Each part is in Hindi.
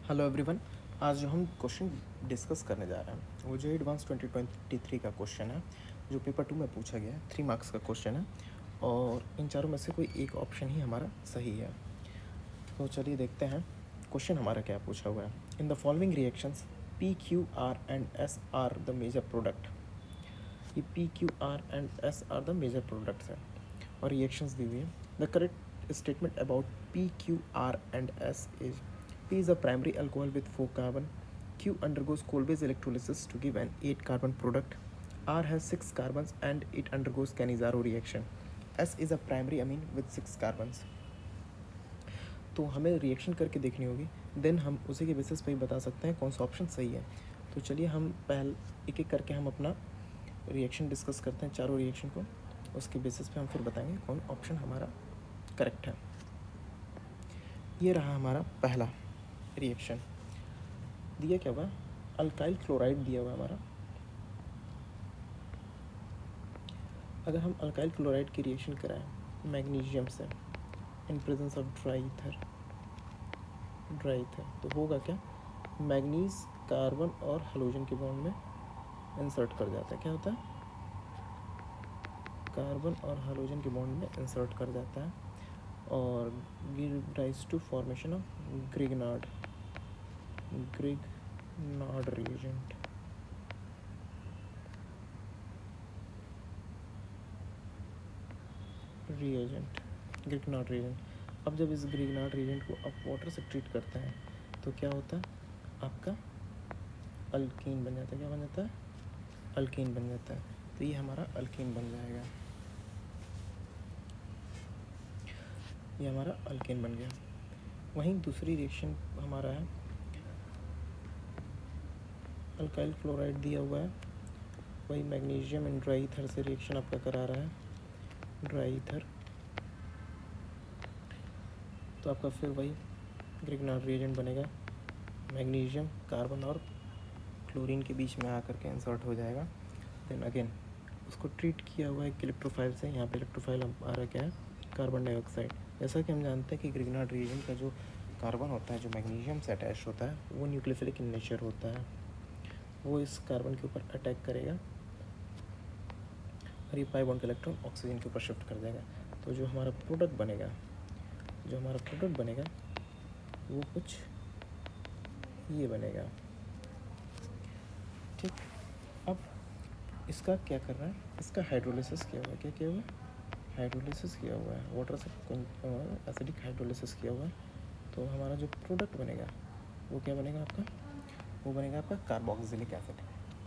Hello everyone. आज जो हम क्वेश्चन डिस्कस करने जा रहे हैं वो जो एडवांस 2023 का क्वेश्चन है जो पेपर 2 में पूछा गया है। 3 मार्क्स का क्वेश्चन है और इन चारों में से कोई एक ऑप्शन ही हमारा सही है। तो चलिए देखते हैं क्वेश्चन हमारा क्या पूछा हुआ है। In the following reactions P Q R and S are the major product. ये P Q R and S are the major products हैं और रिएक्शंस दी हुई है। The correct statement about P Q R and S is P is a primary alcohol with 4 carbon. Q undergoes coal-based electrolysis to give an 8 carbon product. R has 6 carbons and it undergoes Cannizzaro reaction. S is a primary amine with 6 carbons. तो हमें रिएक्शन करके देखनी होगी, देन हम उसी के बेसिस पे ही बता सकते हैं कौन सा ऑप्शन सही है। तो चलिए हम पहले एक एक करके हम अपना रिएक्शन डिस्कस करते हैं, चारों रिएक्शन को। उसके बेसिस पे हम फिर बताएंगे कौन ऑप्शन हमारा करेक्ट है। ये रहा हमारा पहला रिएक्शन। दिया क्या हुआ, अल्काइल क्लोराइड दिया हुआ हमारा। अगर हम अल्काइल क्लोराइड की रिएक्शन कराएं मैग्नीशियम से in presence of dry ether तो होगा क्या, मैग्नीज कार्बन और हेलोजन के बॉन्ड में इंसर्ट कर जाता है। क्या होता है, कार्बन और हेलोजन के बॉन्ड में इंसर्ट कर जाता है और give rise to formation of Grignard reagent। Grignard reagent. अब जब इस ग्रिग्नार्ड रिएजेंट को आप वाटर से ट्रीट करते हैं तो क्या होता है, आपका अल्कीन बन जाता है। क्या बन जाता है, अल्कीन बन जाता है। तो ये हमारा अल्कीन बन जाएगा, ये हमारा अल्कीन बन गया। वहीं दूसरी रिएक्शन हमारा है, अल्काइल क्लोराइड दिया हुआ है, वही मैग्नीशियम एंड ड्राई ईथर से रिएक्शन आपका करा रहा है, ड्राई ईथर। तो आपका फिर वही ग्रिग्नार्ड रिएजेंट बनेगा, मैग्नीशियम कार्बन और क्लोरीन के बीच में आकर के इंसर्ट हो जाएगा। देन अगेन उसको ट्रीट किया हुआ है इलेक्ट्रोफाइल से। यहाँ पे इलेक्ट्रोफाइल आ रहा क्या है, कार्बन डाइऑक्साइड। जैसा कि हम जानते हैं कि ग्रिग्नार्ड रिएजेंट का जो कार्बन होता है जो मैग्नीशियम से अटैच होता है वो न्यूक्लियोफिलिक इन नेचर होता है, वो इस कार्बन के ऊपर अटैक करेगा और ये पाई बॉन्ड का इलेक्ट्रॉन ऑक्सीजन के ऊपर शिफ्ट कर देगा। तो जो हमारा प्रोडक्ट बनेगा वो कुछ ये बनेगा। ठीक, अब इसका क्या कर रहा है, इसका हाइड्रोलिसिस किया हुआ है। क्या किया हुआ है, हाइड्रोलिसिस किया हुआ है, वाटर से एसिडिक हाइड्रोलिसिस किया हुआ है। तो हमारा जो प्रोडक्ट बनेगा वो क्या बनेगा आपका, वो बनेगा आपका कार्बोक्सिलिक एसिड।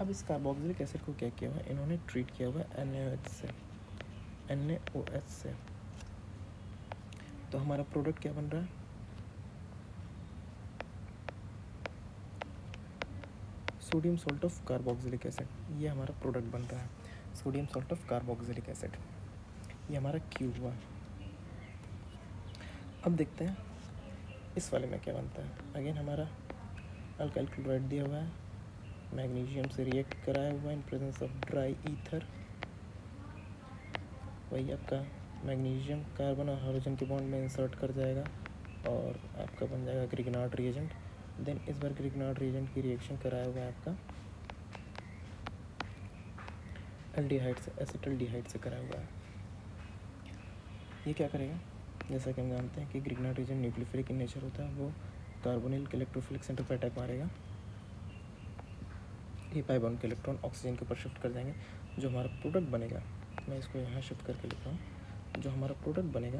अब इस कार्बोक्सिलिक एसिड को क्या किया हुआ है, इन्होंने ट्रीट किया हुआ है NaOH से। तो हमारा प्रोडक्ट क्या बन रहा है, sodium salt of carboxylic acid. ये हमारा प्रोडक्ट बन रहा है, sodium salt of carboxylic acid. ये हमारा क्यू हुआ। अब देखते हैं इस वाले में क्या बनता है। अगेन हमारा अल्काइल क्लोराइड दिया हुआ है, मैग्नीशियम से रिएक्ट कराया हुआ है in presence of dry ether. वही आपका मैग्नीशियम कार्बन और हाइड्रोजन के बॉन्ड में इंसर्ट कर जाएगा और आपका बन जाएगा ग्रिग्नार्ड रिएजेंट। देन इस बार ग्रिग्नार्ड रिएजेंट की रिएक्शन कराया हुआ है आपका एल्डिहाइड से, एसिटल्डिहाइड से कराया हुआ है। ये क्या करेगा, जैसा कि हम जानते हैं कि Grignard reagent nucleophilic in nature होता है, वो कार्बोनिल के इलेक्ट्रोफिलिक सेंटर पर अटैक मारेगा। ये पाई बॉन्ड के इलेक्ट्रॉन ऑक्सीजन के ऊपर शिफ्ट कर जाएंगे। जो हमारा प्रोडक्ट बनेगा, मैं इसको यहाँ शिफ्ट करके लिख रहा हूँ, जो हमारा प्रोडक्ट बनेगा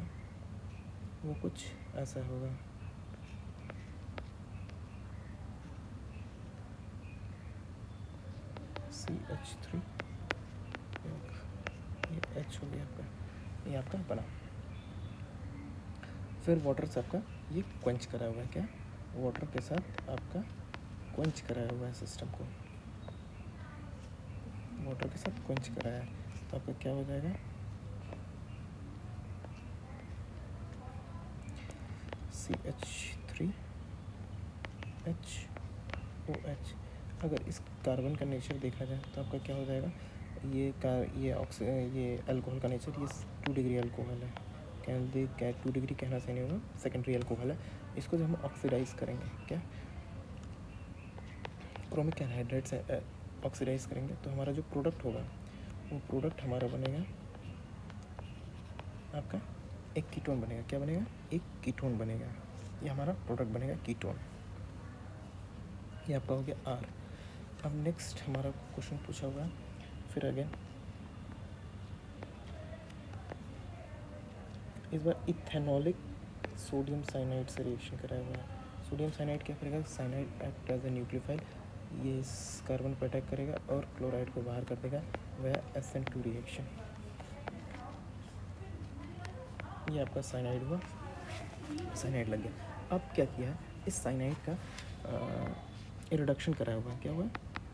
वो कुछ ऐसा होगा। CH3, ये H हो गया आपका, ये आपका बना। फिर वाटर से आपका ये क्वेंच कराया हुआ है। क्या, वाटर के साथ आपका क्वेंच कराया हुआ है सिस्टम को, वाटर के साथ क्वेंच कराया है। तो आपका क्या हो जाएगा, CH3HOH। अगर इस कार्बन का नेचर देखा जाए तो आपका क्या हो जाएगा, ये अल्कोहल का नेचर, ये 2 डिग्री अल्कोहल है। क्या 2 डिग्री कहना सही नहीं होगा, सेकेंडरी अल्कोहल है। इसको जब हम ऑक्सीडाइज करेंगे, क्या क्रोमिक एनहाइड्राइड से ऑक्सीडाइज करेंगे तो हमारा जो प्रोडक्ट होगा वो प्रोडक्ट हमारा बनेगा आपका एक कीटोन बनेगा। क्या बनेगा? एक कीटोन बनेगा। ये हमारा प्रोडक्ट बनेगा कीटोन। ये आपका हो गया आर। अब नेक्स्ट हमारा क्वेश्चन पूछा हुआ है फिर अगेन इस बार इथेनॉलिक सोडियम साइनाइड से रिएक्शन कराया हुआ है। सोडियम साइनाइड क्या करेगा? Cyanide act as a nucleophile, ये इस कार्बन पर अटैक करेगा और क्लोराइड को बाहर कर देगा, वह SN2 रिएक्शन। ये आपका साइनाइड हुआ, साइनाइड लग गया। अब क्या किया है? इस साइनाइड का रिडक्शन कराया हुआ है। क्या हुआ?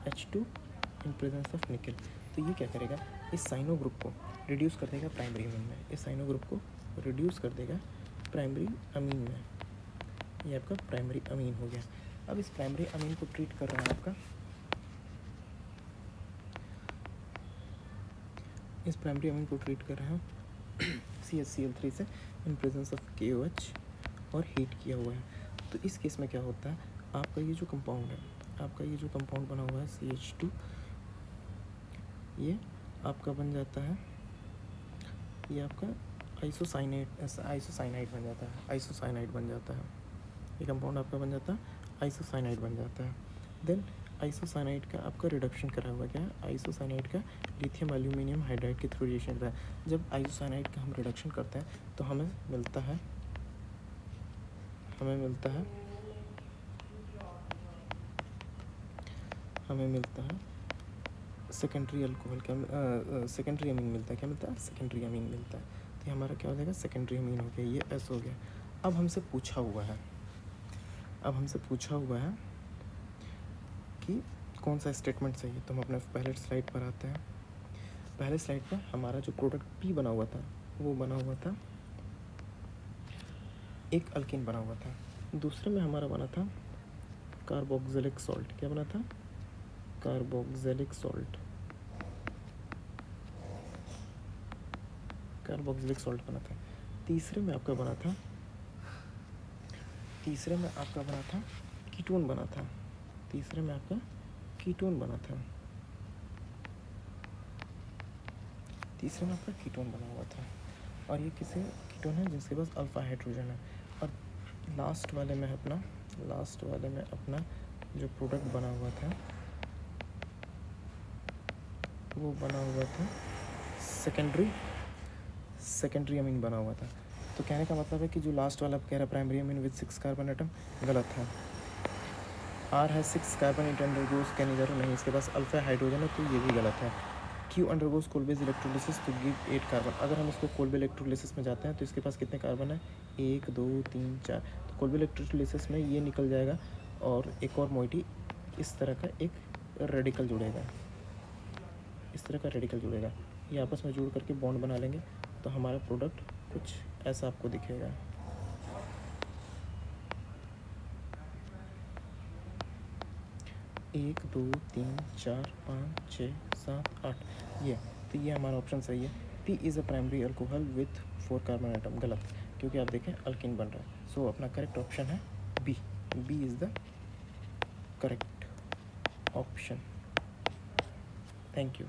H2 इन प्रेजेंस ऑफ निकल। तो ये क्या करेगा? इस साइनो ग्रुप को रिड्यूस कर देगा प्राइमरी अमीन में। इस साइनो ग्रुप को रिड्यूस कर देगा प्राइमरी अमीन में। ये आपका प्राइमरी अमीन हो गया। अब इस प्राइमरी अमीन को ट्रीट कर रहा है आपका, इस प्राइमरी अमीन को ट्रीट कर रहा है CHCl3 से इन प्रेजेंस ऑफ KOH और हीट किया हुआ है। तो इस केस में क्या होता है? आपका ये जो कंपाउंड है, आपका ये जो कंपाउंड बना हुआ है CH2, ये आपका बन जाता है, ये आपका आइसोसाइनाइड बन जाता है, आइसोसाइनाइड बन जाता है। ये कंपाउंड आपका बन जाता है आइसोसाइनाइड बन जाता है। देन आइसोसाइनाइड का आपका रिडक्शन करा हुआ क्या है? आइसोसाइनाइड का लिथियम एल्यूमिनियम हाइड्राइड के थ्रू रिएक्शन करा है। जब आइसोसाइनाइड का हम रिडक्शन करते हैं तो हमें मिलता है सेकेंडरी अल्कोहल। क्या सेकेंडरी अमीन मिलता है? क्या मिलता है? सेकेंडरी अमीन मिलता है। तो ये हमारा क्या हो जाएगा? सेकेंडरी अमीन हो गया, ये S हो गया। अब हमसे पूछा हुआ है कि कौन सा स्टेटमेंट सही है। तो हम अपने पहले स्लाइड पर आते हैं। पहले स्लाइड पर हमारा जो प्रोडक्ट P बना हुआ था वो बना हुआ था एक अल्कीन बना हुआ था। दूसरे में हमारा बना था कार्बोक्सिलिक सॉल्ट। क्या बना था? कार्बोक्सिलिक सॉल्ट बना था। तीसरे में आपका बना था कीटोन बना था। तीसरे में आपका कीटोन बना हुआ था। और ये किसे कीटोन है? जिसके पास अल्फा हाइड्रोजन है। और लास्ट वाले में अपना जो प्रोडक्ट बना हुआ था वो बना हुआ था सेकेंडरी अमीन बना हुआ था। तो कहने का मतलब है कि जो लास्ट वाला कह रहा primary amine with 6 carbon atom, गलत है। R है 6 कार्बन, इट अंडरगोज कैनिजारो, नहीं, इसके पास अल्फा हाइड्रोजन है, तो ये भी गलत है। Q undergoes Kolbe's electrolysis to give 8 carbon. अगर हम इसको कोलबे इलेक्ट्रोलिसिस में जाते हैं तो इसके पास कितने कार्बन है? 1 2 3 4। तो कोलबे इलेक्ट्रोलिसिस में ये निकल जाएगा और एक और मोइटी इस तरह का एक रेडिकल जुड़ेगा, ये आपस में जुड़ करके बॉन्ड बना लेंगे तो हमारा प्रोडक्ट कुछ ऐसा आपको दिखेगा। एक 2 3 4 5 6 7 8, ये तो ये हमारा ऑप्शन सही है। P is a primary alcohol with 4 carbon atom, गलत, क्योंकि आप देखें अल्कीन बन रहा है। सो अपना करेक्ट ऑप्शन है B is the correct option. Thank you.